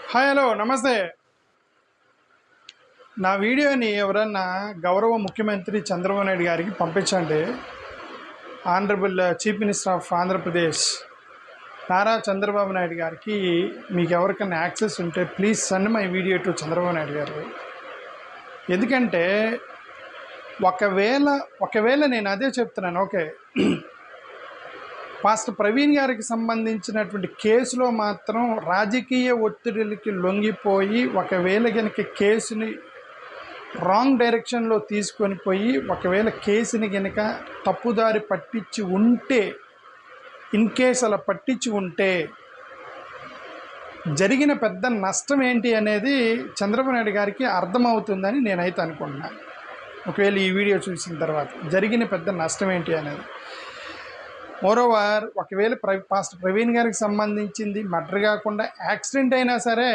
Hi hello నమస్తే. నా వీడియోని ఎవరన్నా గౌరవ ముఖ్యమంత్రి చంద్రబాబు నాయుడు గారికి పంపించండి. Honourable chief minister of Andhra Pradesh Nara Chandrababu Naidu గారికి మీకు ఎవరికైనా యాక్సెస్ ఉంటే please send my video to Chandrababu Naidu గారు. ఎందుకంటే ఒకవేళ నేను అదే చెప్తున్నాను. ఓకే, పాస్టర్ ప్రవీణ్ గారికి సంబంధించినటువంటి కేసులో మాత్రం రాజకీయ ఒత్తిడికి లొంగిపోయి ఒకవేళ కనుక కేసుని రాంగ్ డైరెక్షన్లో తీసుకొని పోయి ఒకవేళ కేసుని కనుక తప్పుదారి పట్టించి ఉంటే, ఇన్ కేస్ అలా పట్టించి ఉంటే జరిగిన పెద్ద నష్టం ఏంటి అనేది చంద్రబాబు నాయుడు గారికి అర్థమవుతుందని నేనైతే అనుకుంటున్నాను. ఒకవేళ ఈ వీడియో చూసిన తర్వాత జరిగిన పెద్ద నష్టం ఏంటి అనేది. మోరోవర్, ఒకవేళ పాస్టర్ ప్రవీణ్ గారికి సంబంధించింది మర్డర్ కాకుండా యాక్సిడెంట్ అయినా సరే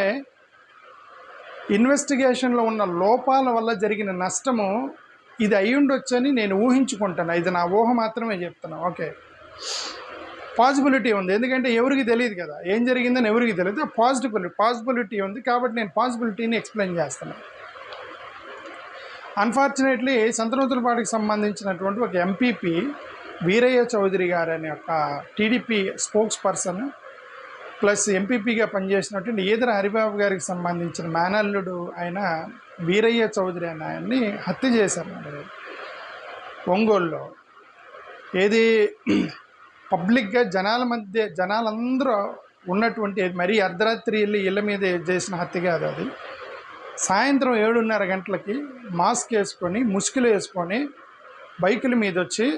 ఇన్వెస్టిగేషన్లో ఉన్న లోపాల వల్ల జరిగిన నష్టము ఇది అయి ఉండొచ్చని నేను ఊహించుకుంటాను. ఇది నా ఊహ మాత్రమే చెప్తున్నాను. ఓకే, పాసిబిలిటీ ఉంది. ఎందుకంటే ఎవరికి తెలియదు కదా, ఏం జరిగిందని ఎవరికి తెలియదు. పాసిబిలిటీ ఉంది కాబట్టి నేను పాసిబిలిటీని ఎక్స్ప్లెయిన్ చేస్తున్నాను. అన్ఫార్చునేట్లీ సంతనూతలపాటికి సంబంధించినటువంటి ఒక ఎంపీపీ వీరయ్య చౌదరి గారు అనే ఒక టీడీపీ స్పోక్స్ పర్సన్ ప్లస్ ఎంపీపీగా పనిచేసినటువంటి ఈదర హరిబాబు గారికి సంబంధించిన మేనల్లుడు ఆయన వీరయ్య చౌదరి అనే ఆయన్ని హత్య చేశారు ఒంగోలులో. ఏది పబ్లిక్గా జనాలందరూ ఉన్నటువంటి మరీ అర్ధరాత్రి వెళ్ళి ఇళ్ళ మీద చేసిన హత్య కాదు అది. సాయంత్రం 7:30 గంటలకి మాస్క్ వేసుకొని ముసుగులు వేసుకొని బైకుల మీద వచ్చి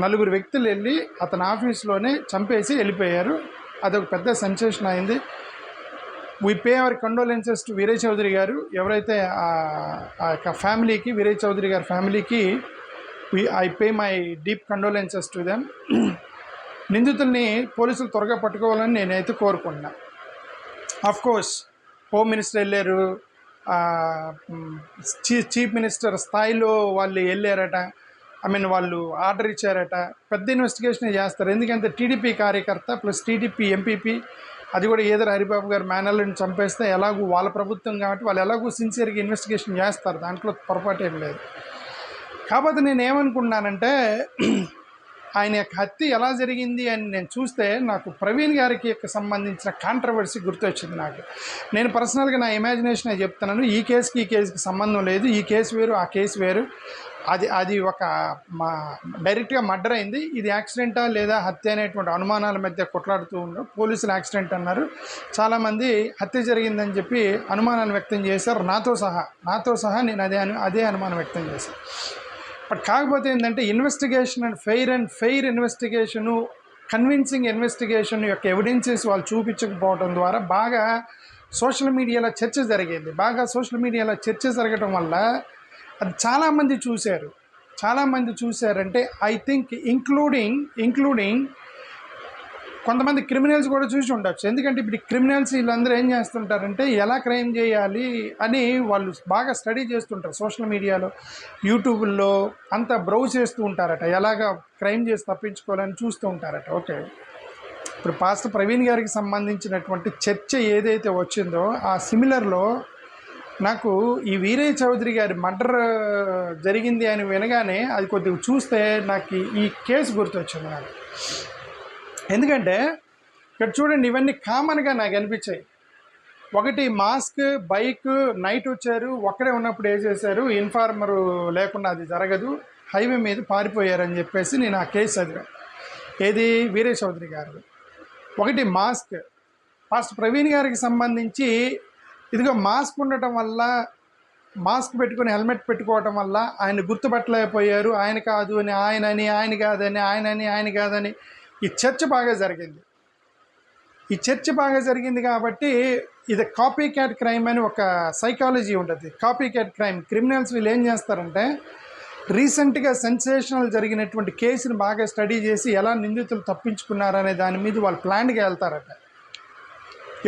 4 వ్యక్తులు వెళ్ళి అతని ఆఫీస్లోనే చంపేసి వెళ్ళిపోయారు. అదొక పెద్ద సెన్సేషన్ అయింది. We pay our condolences to Veeraiah Chaudhary garu. ఎవరైతే ఆ యొక్క ఫ్యామిలీకి, వీరయ్య చౌదరి గారి ఫ్యామిలీకి I pay my deep condolences to them. నిందితుల్ని పోలీసులు త్వరగా పట్టుకోవాలని నేనైతే కోరుకుంటున్నా. ఆఫ్కోర్స్ హోమ్ మినిస్టర్ వెళ్ళారు, చీఫ్ మినిస్టర్ స్థాయిలో వాళ్ళు వెళ్ళారట. వాళ్ళు ఆర్డర్ ఇచ్చారట. పెద్ద ఇన్వెస్టిగేషన్ చేస్తారు. ఎందుకంటే టీడీపీ కార్యకర్త ప్లస్ టీడీపీ ఎంపీపీ, అది కూడా ఈదర హరిబాబు గారు మేనల్ని చంపేస్తే ఎలాగూ వాళ్ళ ప్రభుత్వం కాబట్టి వాళ్ళు ఎలాగూ సిన్సియర్గా ఇన్వెస్టిగేషన్ చేస్తారు, దాంట్లో పొరపాటు ఏం లేదు. కాకపోతే నేను ఏమనుకున్నానంటే ఆయన యొక్క హత్య ఎలా జరిగింది అని నేను చూస్తే నాకు ప్రవీణ్ గారికి సంబంధించిన కాంట్రవర్సీ గుర్తొచ్చింది నాకు. నేను పర్సనల్గా నా ఇమాజినేషన్ చెప్తున్నాను. ఈ కేసుకి సంబంధం లేదు. ఈ కేసు వేరు, ఆ కేసు వేరు. అది ఒక డైరెక్ట్గా మర్డర్ అయింది. ఇది యాక్సిడెంటా లేదా హత్య అనేటువంటి అనుమానాల మధ్య కొట్లాడుతూ ఉన్నారు. పోలీసులు యాక్సిడెంట్ అన్నారు. చాలామంది హత్య జరిగిందని చెప్పి అనుమానాలు వ్యక్తం చేశారు, నాతో సహా నేను అదే అనుమానం వ్యక్తం చేశాను. బట్ కాకపోతే ఏంటంటే investigation and fair investigation, convincing investigation యొక్క ఎవిడెన్సెస్ వాళ్ళు చూపించకపోవడం ద్వారా బాగా సోషల్ మీడియాలో చర్చ జరిగింది. సోషల్ మీడియాలో చర్చ జరగడం వల్ల అది చాలామంది చూశారంటే ఐ థింక్ ఇంక్లూడింగ్ కొంతమంది క్రిమినల్స్ కూడా చూసి ఉండొచ్చు. ఎందుకంటే ఇప్పుడు క్రిమినల్స్ వీళ్ళందరూ ఏం చేస్తుంటారంటే ఎలా క్రైమ్ చేయాలి అని వాళ్ళు బాగా స్టడీ చేస్తుంటారు. సోషల్ మీడియాలో, యూట్యూబ్లో అంతా బ్రౌజ్ చేస్తూ ఉంటారట. ఎలాగ క్రైమ్ చేసి తప్పించుకోవాలని చూస్తూ ఉంటారట. ఓకే, ఇప్పుడు పాస్టర్ ప్రవీణ్ గారికి సంబంధించినటువంటి చర్చ ఏదైతే వచ్చిందో ఆ సిమిలర్లో నాకు ఈ వీరయ్య చౌదరి గారి మర్డర్ జరిగింది అని వినగానే అది కొద్దిగా చూస్తే నాకు ఈ కేసు గుర్తొచ్చింది నాకు. ఎందుకంటే ఇక్కడ చూడండి, ఇవన్నీ కామన్గా నాకు అనిపించాయి. ఒకటి, మాస్క్, బైక్, నైట్ వచ్చారు, ఒక్కడే ఉన్నప్పుడు ఏం చేశారు, ఇన్ఫార్మరు లేకుండా అది జరగదు, హైవే మీద పారిపోయారని చెప్పేసి నేను ఆ కేసు చదివాను. ఏది వీరయ్య చౌదరి గారు. ఒకటి మాస్క్, పాస్టర్ ప్రవీణ్ గారికి సంబంధించి ఇదిగో మాస్క్ ఉండటం వల్ల, మాస్క్ పెట్టుకుని హెల్మెట్ పెట్టుకోవటం వల్ల ఆయన గుర్తుపట్టలేకపోయారు. ఆయన కాదు అని ఆయన కాదని ఈ చర్చ బాగా జరిగింది. కాబట్టి ఇది కాపీ క్యాట్ క్రైమ్ అని ఒక సైకాలజీ ఉంటుంది. కాపీ క్యాట్ క్రైమ్ క్రిమినల్స్ వీళ్ళు ఏం చేస్తారంటే రీసెంట్గా సెన్సేషనల్ జరిగినటువంటి కేసుని బాగా స్టడీ చేసి ఎలా నిందితులు తప్పించుకున్నారనే దాని మీద వాళ్ళు ప్లాన్గా వెళ్తారట.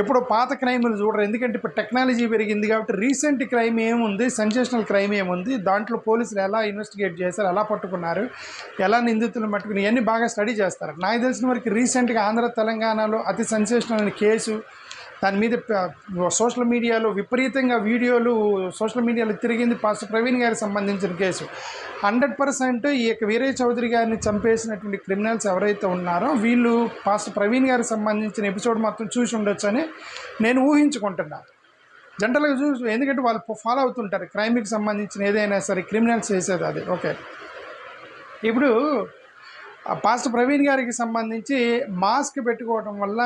ఎప్పుడో పాత క్రైములు చూడరు. ఎందుకంటే ఇప్పుడు టెక్నాలజీ పెరిగింది కాబట్టి రీసెంట్ క్రైమ్ ఏముంది, సెన్సేషనల్ క్రైమ్ ఏముంది, దాంట్లో పోలీసులు ఎలా ఇన్వెస్టిగేట్ చేశారు, ఎలా పట్టుకున్నారు, ఎలా నిందితులను పట్టుకుని, ఇవన్నీ బాగా స్టడీ చేస్తారు. నాకు తెలిసిన వరకు రీసెంట్గా ఆంధ్ర తెలంగాణలో అతి సెన్సేషనల్ కేసు దాని మీద సోషల్ మీడియాలో విపరీతంగా వీడియోలు సోషల్ మీడియాలో తిరిగింది పాస్టర్ ప్రవీణ్ గారికి సంబంధించిన కేసు. 100% ఈ యొక్క వీరయ్య చౌదరి గారిని చంపేసినటువంటి క్రిమినల్స్ ఎవరైతే ఉన్నారో వీళ్ళు పాస్టర్ ప్రవీణ్ గారికి సంబంధించిన ఎపిసోడ్ మొత్తం చూసి ఉండొచ్చు అని నేను ఊహించుకుంటున్నాను. జనరల్గా చూసి, ఎందుకంటే వాళ్ళు ఫాలో అవుతుంటారు క్రైమ్కి సంబంధించిన ఏదైనా సరే క్రిమినల్స్ చేసేది అది. ఓకే, ఇప్పుడు పాస్టర్ ప్రవీణ్ గారికి సంబంధించి మాస్క్ పెట్టుకోవడం వల్ల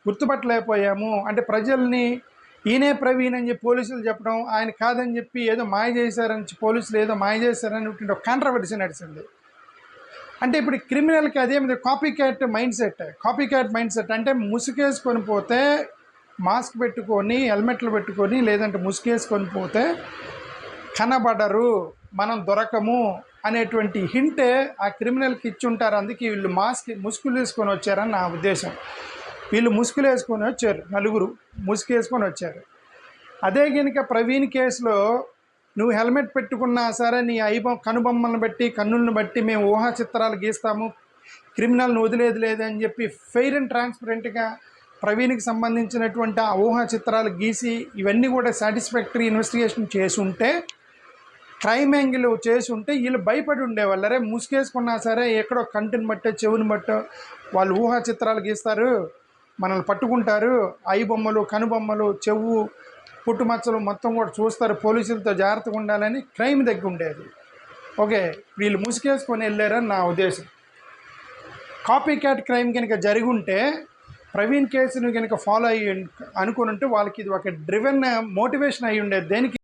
గుర్తుపట్టలేకపోయాము అంటే ప్రజల్ని ఈయనే ప్రవీణ్ అని చెప్పి పోలీసులు చెప్పడం, ఆయన కాదని చెప్పి ఏదో మాయ చేశారని పోలీసులు ఏదో మాయ చేశారని ఒక కాంట్రవర్సీ నడిచింది. అంటే ఇప్పుడు క్రిమినల్కి అదేమిటి కాపీ క్యాట్ మైండ్ సెట్ అంటే ముసుగేసుకొని పోతే, మాస్క్ పెట్టుకొని హెల్మెట్లు పెట్టుకొని లేదంటే ముసుగేసుకొని పోతే కనబడరు, మనం దొరకము అనేటువంటి హింటే ఆ క్రిమినల్కి ఇచ్చి ఉంటారు. అందుకే వీళ్ళు ముసుగులు వేసుకొని వచ్చారని నా ఉద్దేశం. వీళ్ళు ముసుగులు వేసుకొని వచ్చారు, నలుగురు ముసుగు వేసుకొని వచ్చారు. అదే కనుక ప్రవీణ్ కేసులో నువ్వు హెల్మెట్ పెట్టుకున్నా సరే నీ కనుబొమ్మలను బట్టి కన్నులను బట్టి మేము ఊహా చిత్రాలు గీస్తాము, క్రిమినల్ని వదిలేదు లేదని చెప్పి ఫెయిర్ అండ్ ట్రాన్స్పరెంట్గా ప్రవీణ్కి సంబంధించినటువంటి ఆ ఊహా చిత్రాలు గీసి ఇవన్నీ కూడా సాటిస్ఫాక్టరీ ఇన్వెస్టిగేషన్ చేసి ఉంటే, క్రైమ్ యాంగిల్ చేసి ఉంటే వీళ్ళు భయపడి ఉండేవాళ్ళు. అరే ముసుగేసుకున్నా సరే ఎక్కడో కంటిని బట్టో చెవుని బట్టో వాళ్ళు ఊహా చిత్రాలు గీస్తారు, మనల్ని పట్టుకుంటారు, బొమ్మలు కనుబొమ్మలు చెవు పుట్టుమచ్చలు మొత్తం కూడా చూస్తారు, పోలీసులతో జాగ్రత్తగా ఉండాలని క్రైమ్ దగ్గర ఉండేది. ఓకే, వీళ్ళు ముసుగేసుకొని వెళ్ళారని నా ఉద్దేశం. కాపీ క్యాట్ క్రైమ్ కనుక జరిగి ఉంటే ప్రవీణ్ కేసును కనుక ఫాలో అయ్యి అనుకుని ఉంటే వాళ్ళకి ఇది ఒక డ్రివెన్ మోటివేషన్ అయ్యి ఉండేది. దేనికి